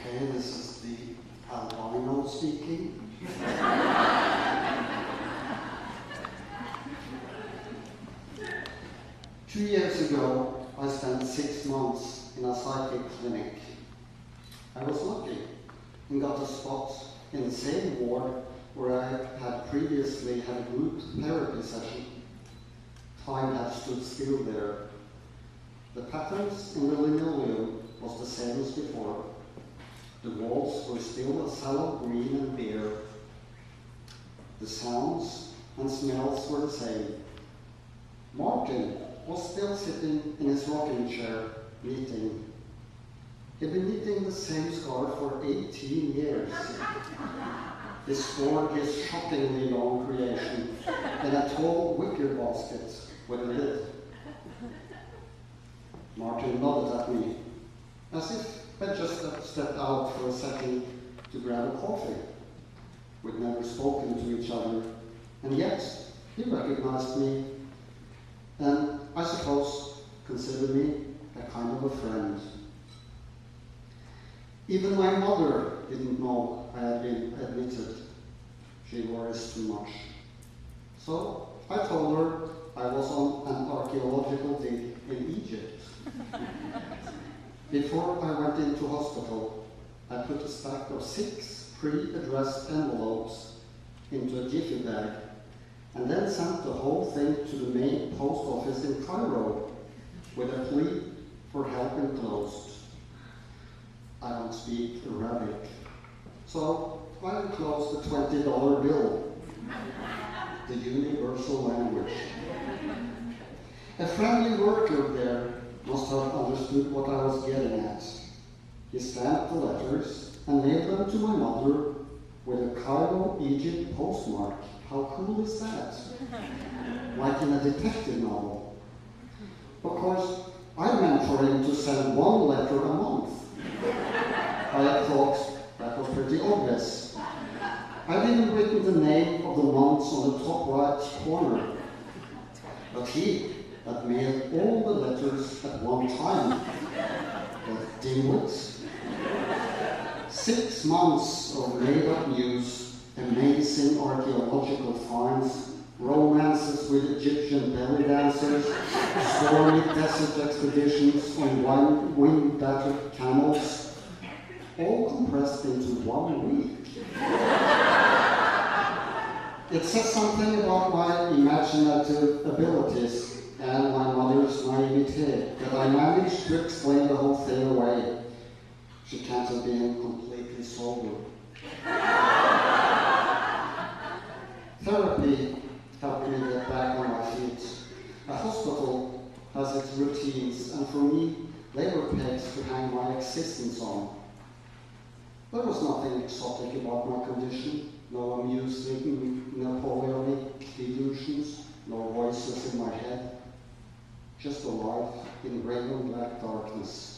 Okay, this is the albino speaking. 2 years ago, I spent 6 months in a psychic clinic. I was lucky and got a spot in the same ward where I had previously had a group therapy session. Time had stood still there. The patterns in the linoleum was the same as before. The walls were still a sallow green and bare. The sounds and smells were the same. Martin was still sitting in his rocking chair, knitting. He'd been knitting the same scarf for 18 years. He stored his shockingly long creation in a tall wicker basket with a lid. Martin nodded at me, as if I'd just stepped out for a second to grab a coffee. We'd never spoken to each other, and yet he recognized me, and I suppose considered me a kind of a friend. Even my mother didn't know I had been admitted. She worries too much. So I told her I was on an archaeological dig in Egypt. Before I went into hospital, I put a stack of 6 pre-addressed envelopes into a jiffy bag and then sent the whole thing to the main post office in Cairo with a plea for help enclosed. I don't speak Arabic, so I enclosed a $20 bill, the universal language. A friendly worker there must have understood what I was getting at. He stamped the letters and mailed them to my mother with a Cairo, Egypt postmark. How cool is that? Like in a detective novel. Of course, I meant for him to send 1 letter a month. I thought that was pretty obvious. I'd even written the name of the months on the top right corner. But he had mailed all the letters at one time. But dimwits. 6 months of made-up news, amazing archaeological finds, romances with Egyptian belly dancers, stormy desert expeditions on wind-battered camels, all compressed into 1 week. It says something about my imaginative abilities and my mother's naivete that I managed to explain the whole thing away. She can't have been completely sober. Therapy helped me get back on my feet. A hospital has its routines, and for me, they were pegs to hang my existence on. There was nothing exotic about my condition, no amusing Napoleonic illusions, no voices in my head. Just a life in gray and black darkness.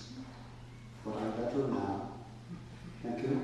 But I'm better now. Thank you.